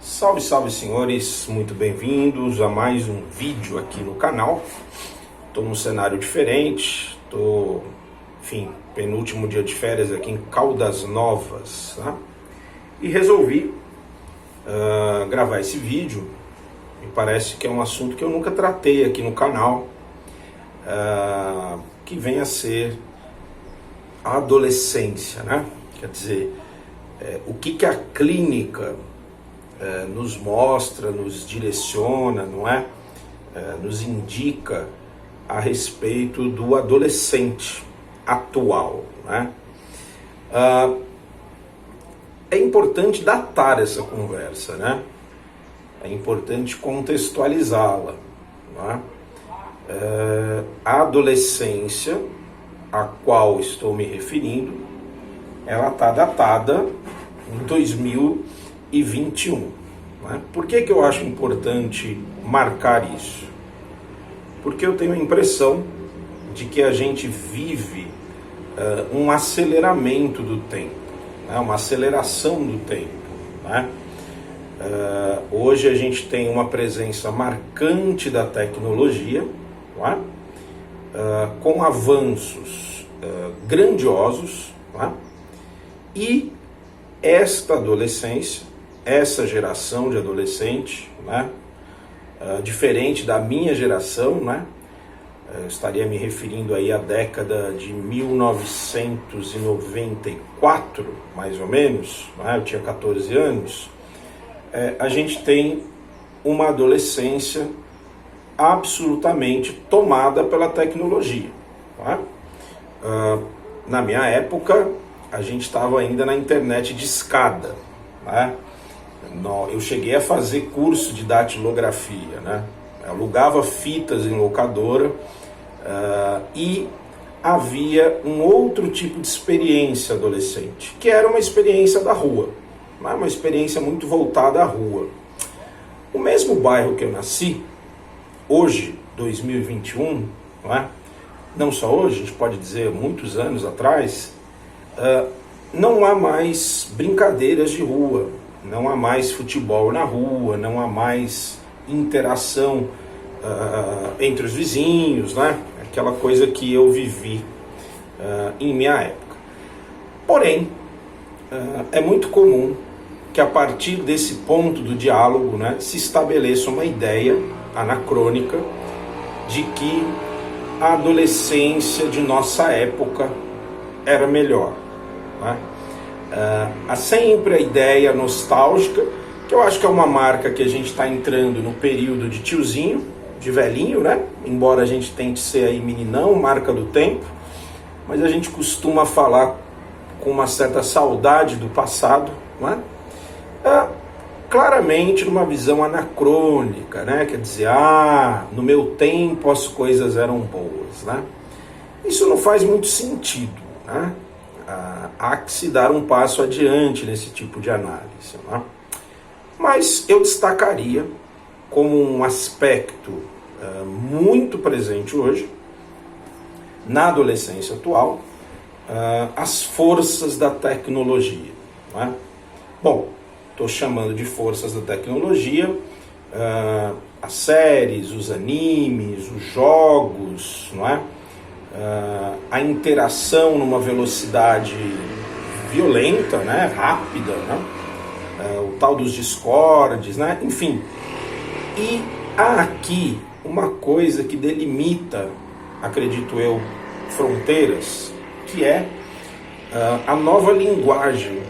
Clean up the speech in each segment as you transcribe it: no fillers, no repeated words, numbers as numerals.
Salve, salve senhores, muito bem-vindos a mais um vídeo aqui no canal. Estou num cenário diferente, penúltimo dia de férias aqui em Caldas Novas, tá? E resolvi gravar esse vídeo. Me parece que é um assunto que eu nunca tratei aqui no canal, que vem a ser a adolescência, né? Quer dizer, o que a clínica nos mostra, nos direciona, não é? Nos indica a respeito do adolescente atual, né? É importante datar essa conversa, né? É importante contextualizá-la, não é? A adolescência a qual estou me referindo, ela está datada em 2021. Né? Por que eu acho importante marcar isso? Porque eu tenho a impressão de que a gente vive um aceleramento do tempo, né? Uma aceleração do tempo. Né? Hoje a gente tem uma presença marcante da tecnologia, não é? Com avanços grandiosos, não é? E esta adolescência, essa geração de adolescente, né, diferente da minha geração, né, eu estaria me referindo aí à década de 1994, mais ou menos, né, eu tinha 14 anos, a gente tem uma adolescência absolutamente tomada pela tecnologia. Tá? Na minha época, a gente estava ainda na internet de escada. Né? Eu cheguei a fazer curso de datilografia. Né? Eu alugava fitas em locadora e havia um outro tipo de experiência adolescente, que era uma experiência da rua, né? Uma experiência muito voltada à rua. O mesmo bairro que eu nasci, hoje, 2021, não é? Não só hoje, a gente pode dizer muitos anos atrás, não há mais brincadeiras de rua, não há mais futebol na rua, não há mais interação entre os vizinhos, né? Aquela coisa que eu vivi em minha época. Porém, é muito comum que a partir desse ponto do diálogo, né, se estabeleça uma ideia anacrônica de que a adolescência de nossa época era melhor. Né? Há sempre a ideia nostálgica, que eu acho que é uma marca que a gente está entrando no período de tiozinho, de velhinho, né? Embora a gente tente ser aí meninão, marca do tempo, mas a gente costuma falar com uma certa saudade do passado, não é? Claramente numa visão anacrônica, né? Quer dizer, no meu tempo as coisas eram boas, né? Isso não faz muito sentido, né? Há que se dar um passo adiante nesse tipo de análise, né? Mas eu destacaria como um aspecto muito presente hoje, na adolescência atual, as forças da tecnologia, né? Bom, estou chamando de forças da tecnologia as séries, os animes, os jogos, não é? A interação numa velocidade violenta, né? Rápida, né? O tal dos discords, né? Enfim. E há aqui uma coisa que delimita, acredito eu, fronteiras, que é a nova linguagem,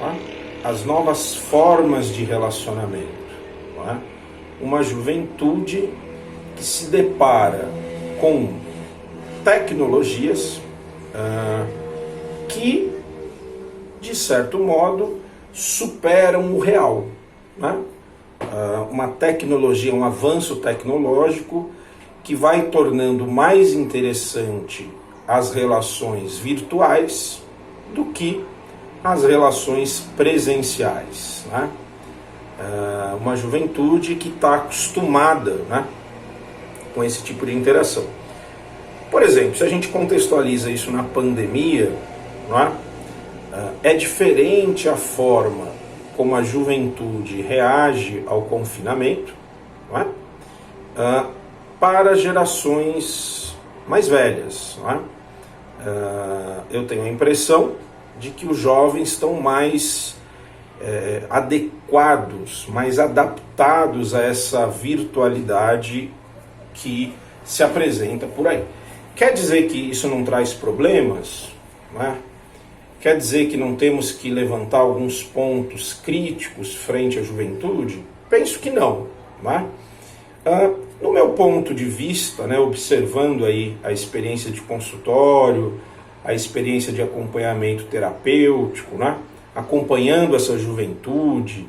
não é? As novas formas de relacionamento. Não é? Uma juventude que se depara com tecnologias que, de certo modo, superam o real. Né? Uma tecnologia, um avanço tecnológico que vai tornando mais interessante as relações virtuais do que as relações presenciais, né? Uma juventude que está acostumada, né, com esse tipo de interação. Por exemplo, se a gente contextualiza isso na pandemia, não é? É diferente a forma como a juventude reage ao confinamento, não é? Para gerações mais velhas. Não é? Eu tenho a impressão de que os jovens estão mais adequados, mais adaptados a essa virtualidade que se apresenta por aí. Quer dizer que isso não traz problemas? Não é? Quer dizer que não temos que levantar alguns pontos críticos frente à juventude? Penso que não. Não é? No meu ponto de vista, né, observando aí a experiência de consultório, a experiência de acompanhamento terapêutico, né, acompanhando essa juventude,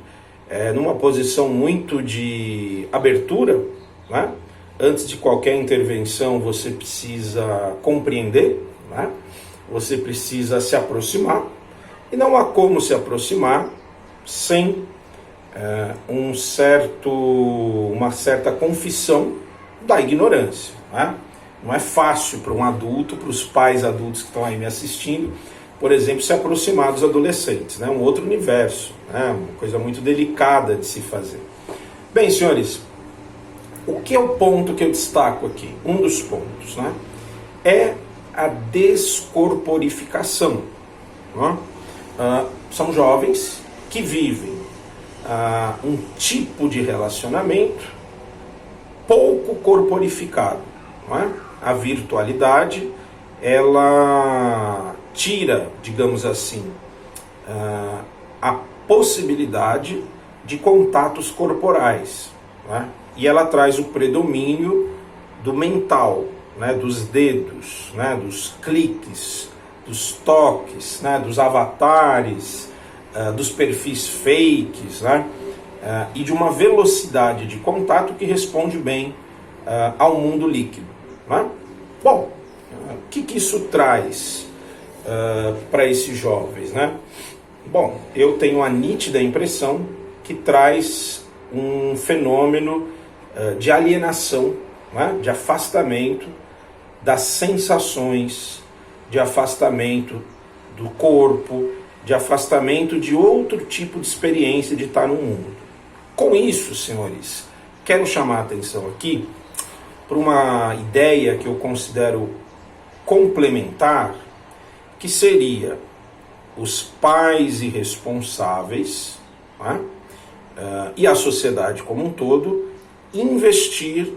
numa posição muito de abertura, né, antes de qualquer intervenção você precisa compreender, né, você precisa se aproximar, e não há como se aproximar sem uma certa confissão da ignorância. Né? Não é fácil para um adulto, para os pais adultos que estão aí me assistindo, por exemplo, se aproximar dos adolescentes. Né? Um outro universo, né? Uma coisa muito delicada de se fazer. Bem, senhores, o que é o ponto que eu destaco aqui? Um dos pontos, né? É a descorporificação. Né? São jovens que vivem um tipo de relacionamento pouco corporificado. Não é? A virtualidade, ela tira, digamos assim, a possibilidade de contatos corporais. Não é? E ela traz o predomínio do mental, né? Dos dedos, né? Dos cliques, dos toques, né? Dos avatares, dos perfis fakes, né? E de uma velocidade de contato que responde bem ao mundo líquido. Né? Bom, o que isso traz para esses jovens? Né? Bom, eu tenho a nítida impressão que traz um fenômeno de alienação, né? De afastamento das sensações, de afastamento do corpo, de afastamento de outro tipo de experiência de estar no mundo. Com isso, senhores, quero chamar a atenção aqui para uma ideia que eu considero complementar, que seria os pais irresponsáveis, né, e a sociedade como um todo investir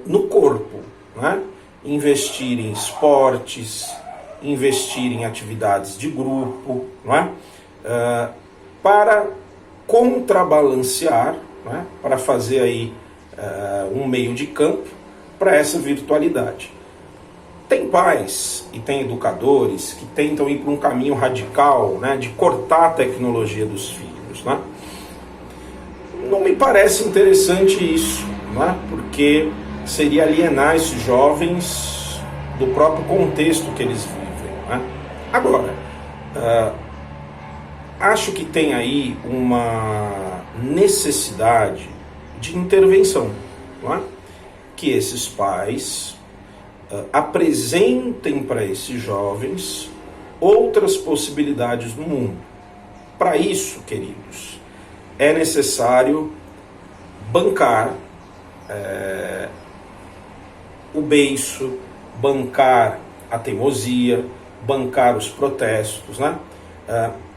no corpo, né, investir em esportes, investir em atividades de grupo, não é? Para contrabalancear, não é? Para fazer aí um meio de campo para essa virtualidade. Tem pais e tem educadores que tentam ir para um caminho radical, né, de cortar a tecnologia dos filhos. Né? Não me parece interessante isso, né, porque seria alienar esses jovens do próprio contexto que eles vivem. Né? Agora, acho que tem aí uma necessidade de intervenção, não é? Que esses pais apresentem para esses jovens outras possibilidades no mundo. Para isso, queridos, é necessário bancar o beiço, bancar a teimosia, bancar os protestos, né?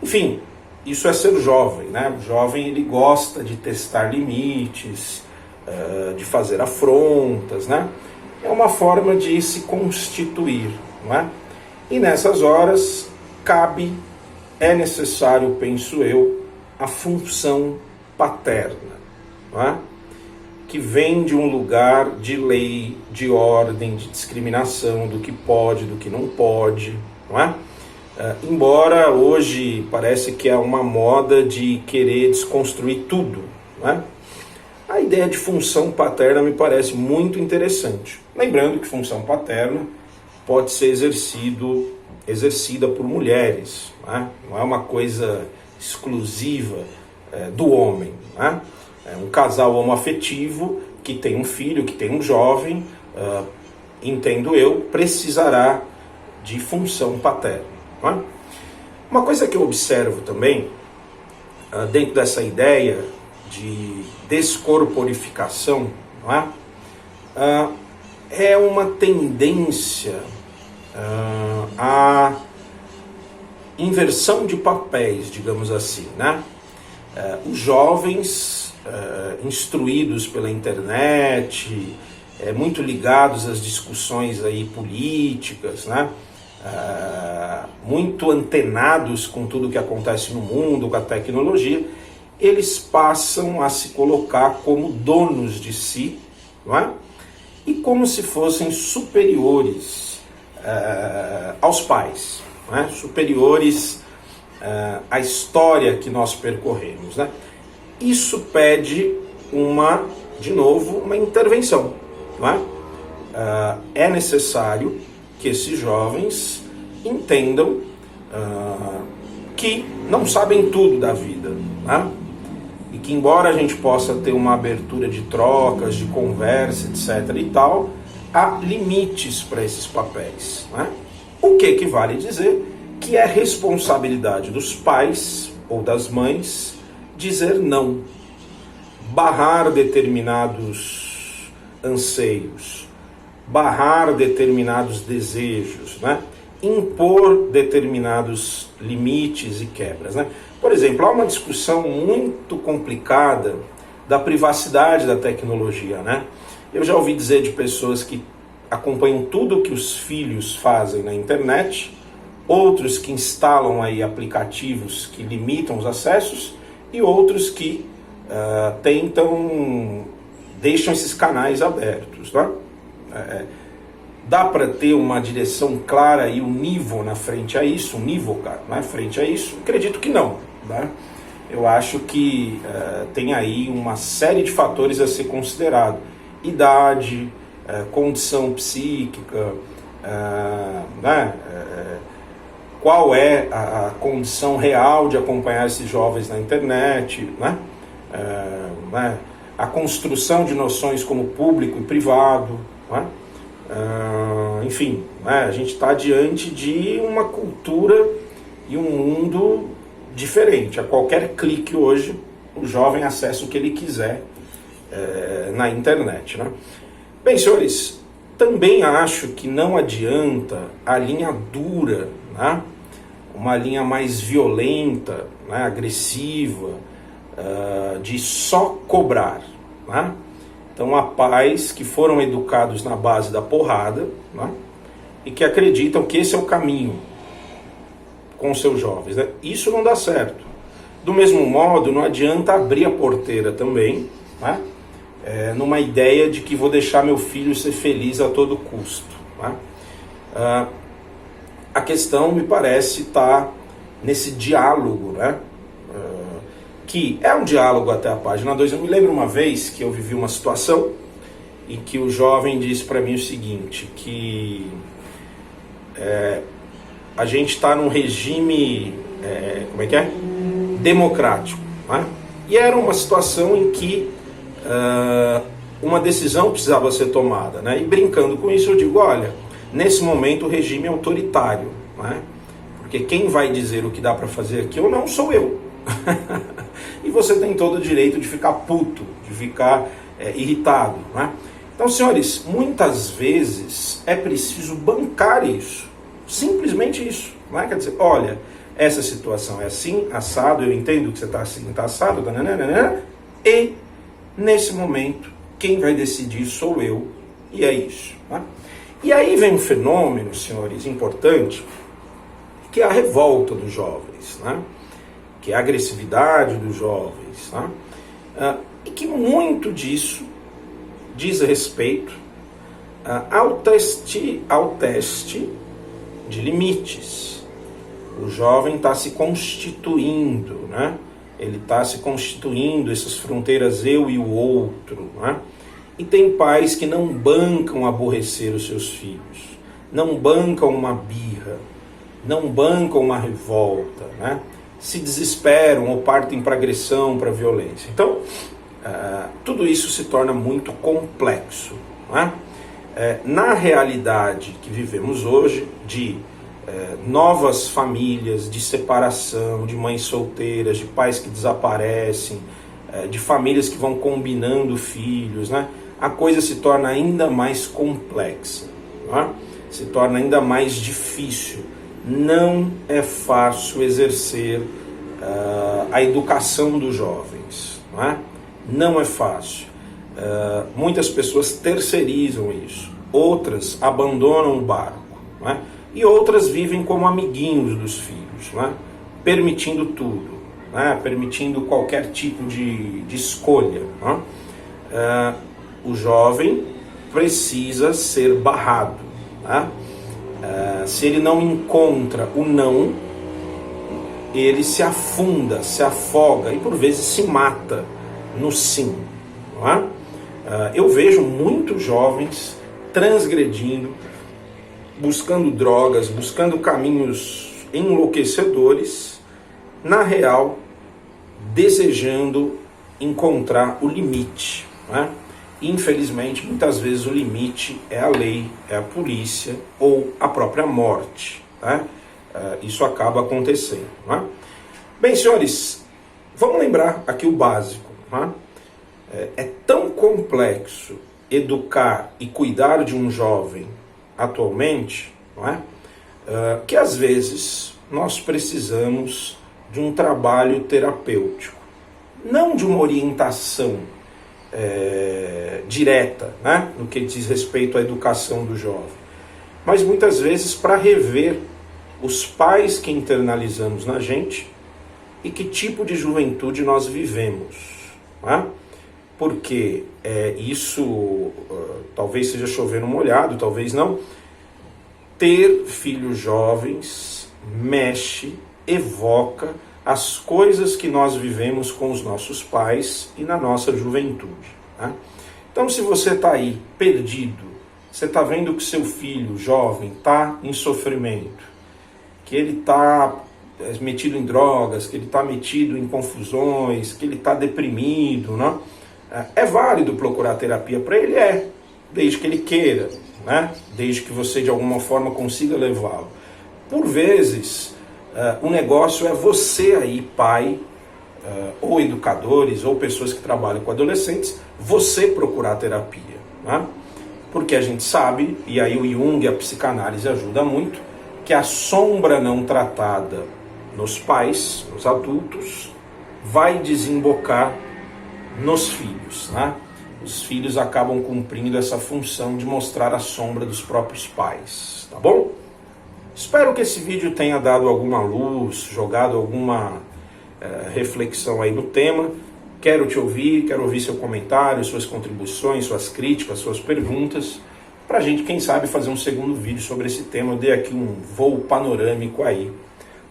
Enfim, isso é ser jovem, né? O jovem, ele gosta de testar limites, de fazer afrontas, né? É uma forma de se constituir, não é? E nessas horas é necessário, penso eu, a função paterna, não é? Que vem de um lugar de lei, de ordem, de discriminação, do que pode, do que não pode, não é? Embora hoje parece que é uma moda de querer desconstruir tudo, não é? A ideia de função paterna me parece muito interessante. Lembrando que função paterna pode ser exercida por mulheres, né? Não é uma coisa exclusiva do homem. Né? É um casal homoafetivo que tem um filho, que tem um jovem, entendo eu, precisará de função paterna. Não é? Uma coisa que eu observo também dentro dessa ideia de descorporificação, não é? É uma tendência à inversão de papéis, digamos assim, né? Os jovens instruídos pela internet, muito ligados às discussões aí políticas, né? Muito antenados com tudo que acontece no mundo, com a tecnologia, eles passam a se colocar como donos de si, não é? E como se fossem superiores aos pais, não é? Superiores à história que nós percorremos, né? Isso pede de novo, uma intervenção, não é? É necessário que esses jovens entendam que não sabem tudo da vida, né? E que embora a gente possa ter uma abertura de trocas, de conversa, etc. e tal, há limites para esses papéis, né? O que vale dizer que é responsabilidade dos pais ou das mães dizer não, barrar determinados anseios, barrar determinados desejos, né? Impor determinados limites e quebras, né? Por exemplo, há uma discussão muito complicada da privacidade da tecnologia, né? Eu já ouvi dizer de pessoas que acompanham tudo que os filhos fazem na internet, outros que instalam aí aplicativos que limitam os acessos e outros que deixam esses canais abertos, né? Dá para ter uma direção clara e unívoca na frente a isso, unívoca, né, frente a isso? Acredito que não, né? Eu acho que tem aí uma série de fatores a ser considerado. Idade, condição psíquica, né? Qual é a condição real de acompanhar esses jovens na internet, né? A construção de noções como público e privado, né? Enfim, né? A gente está diante de uma cultura e um mundo diferente. A qualquer clique hoje, o jovem acessa o que ele quiser na internet, né? Bem, senhores, também acho que não adianta a linha dura, né? Uma linha mais violenta, né? Agressiva, de só cobrar, né? Então há pais que foram educados na base da porrada, né? E que acreditam que esse é o caminho com seus jovens, né? Isso não dá certo. Do mesmo modo, não adianta abrir a porteira também, né? Numa ideia de que vou deixar meu filho ser feliz a todo custo, né? A questão, me parece, está nesse diálogo, né? Que é um diálogo até a página 2. Eu me lembro uma vez que eu vivi uma situação em que o jovem disse para mim o seguinte, que a gente está num regime, democrático, né? E era uma situação em que uma decisão precisava ser tomada, né? E brincando com isso eu digo, olha, nesse momento o regime é autoritário, né? Porque quem vai dizer o que dá para fazer aqui ou não sou eu. E você tem todo o direito de ficar puto, de ficar irritado, né? Então, senhores, muitas vezes é preciso bancar isso, simplesmente isso, né? Quer dizer, olha, essa situação é assim, assado, eu entendo que você está assim, está assado, e nesse momento quem vai decidir sou eu, e é isso, né? E aí vem um fenômeno, senhores, importante, que é a revolta dos jovens, né? Que é a agressividade dos jovens, né? E que muito disso diz respeito ao teste de limites. O jovem está se constituindo, né? Ele está se constituindo essas fronteiras eu e o outro, né? E tem pais que não bancam aborrecer os seus filhos, não bancam uma birra, não bancam uma revolta, né? Se desesperam ou partem para agressão, para violência. Então, tudo isso se torna muito complexo, não é? Na realidade que vivemos hoje, de novas famílias de separação, de mães solteiras, de pais que desaparecem, de famílias que vão combinando filhos, né? A coisa se torna ainda mais complexa, não é? Se torna ainda mais difícil. Não é fácil exercer a educação dos jovens, não é? Não é fácil. Muitas pessoas terceirizam isso, outras abandonam o barco, não é? E outras vivem como amiguinhos dos filhos, não é? Permitindo tudo, não é? Permitindo qualquer tipo de escolha, não é? O jovem precisa ser barrado, tá? Se ele não encontra o não, ele se afunda, se afoga e por vezes se mata no sim, não é? Eu vejo muitos jovens transgredindo, buscando drogas, buscando caminhos enlouquecedores, na real, desejando encontrar o limite, não é? Infelizmente, muitas vezes o limite é a lei, é a polícia ou a própria morte, né? Isso acaba acontecendo, né? Bem, senhores, vamos lembrar aqui o básico, né? É tão complexo educar e cuidar de um jovem atualmente, não é? Que às vezes nós precisamos de um trabalho terapêutico, não de uma orientação direta, né, no que diz respeito à educação do jovem, mas muitas vezes para rever os pais que internalizamos na gente e que tipo de juventude nós vivemos, né? Porque isso talvez seja chover no molhado, talvez não. Ter filhos jovens mexe, evoca as coisas que nós vivemos com os nossos pais e na nossa juventude, né? Então, se você está aí perdido, você está vendo que seu filho jovem está em sofrimento, que ele está metido em drogas, que ele está metido em confusões, que ele está deprimido, né? É válido procurar terapia para ele? Desde que ele queira, né? Desde que você de alguma forma consiga levá-lo. Por vezes, o negócio é você aí, pai, ou educadores, ou pessoas que trabalham com adolescentes, você procurar terapia, né? Porque a gente sabe, e aí o Jung e a psicanálise ajuda muito, que a sombra não tratada nos pais, nos adultos, vai desembocar nos filhos, né? Os filhos acabam cumprindo essa função de mostrar a sombra dos próprios pais, tá bom? Espero que esse vídeo tenha dado alguma luz, jogado alguma reflexão aí no tema. Quero te ouvir, quero ouvir seu comentário, suas contribuições, suas críticas, suas perguntas, para a gente, quem sabe, fazer um segundo vídeo sobre esse tema. Eu dei aqui um voo panorâmico aí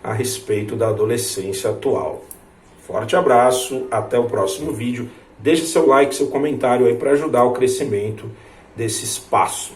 a respeito da adolescência atual. Forte abraço, até o próximo vídeo. Deixe seu like, seu comentário aí para ajudar o crescimento desse espaço.